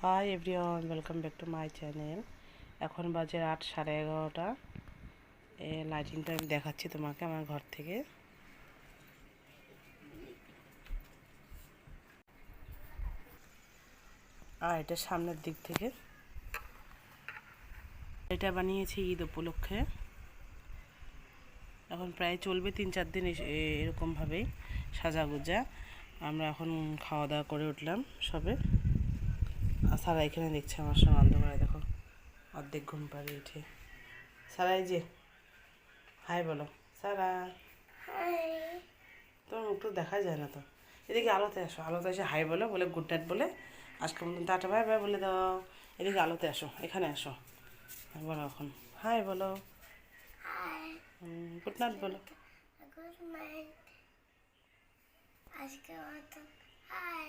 Hi everyone, welcome back to my channel. এখন বাজে রাত 11:30। লাইটিংটা আমি দেখাচ্ছি তোমাকে আমার ঘর থেকে। আর এটা সামনের দিক থেকে, এটা বানিয়েছি ঈদ উপলক্ষে। এখন প্রায় চলবে 3-4 দিন এরকমভাবেই সাজাগুজা। আমরা এখন খাওয়া দাওয়া করে উঠলাম সবে। আর সারা এখানে দেখছে আমার সঙ্গে অন্ধকারে, দেখো অর্ধেক ঘুম পাড়িয়ে উঠে। সারা এই যে হাই বলো। সারা তোমার মুখটা দেখা যায় না তো। এদিকে আলোতে আসো, আলোতে এসে হাই বলো, বলে গুড নাইট বলে আজকের মতন টাটা বাই বাই বলে দাও। এদিকে আলোতে আসো, এখানে আসো, বলো এখন হাই বলো, গুড নাইট বলো। Good night. আজকে মতো হাই।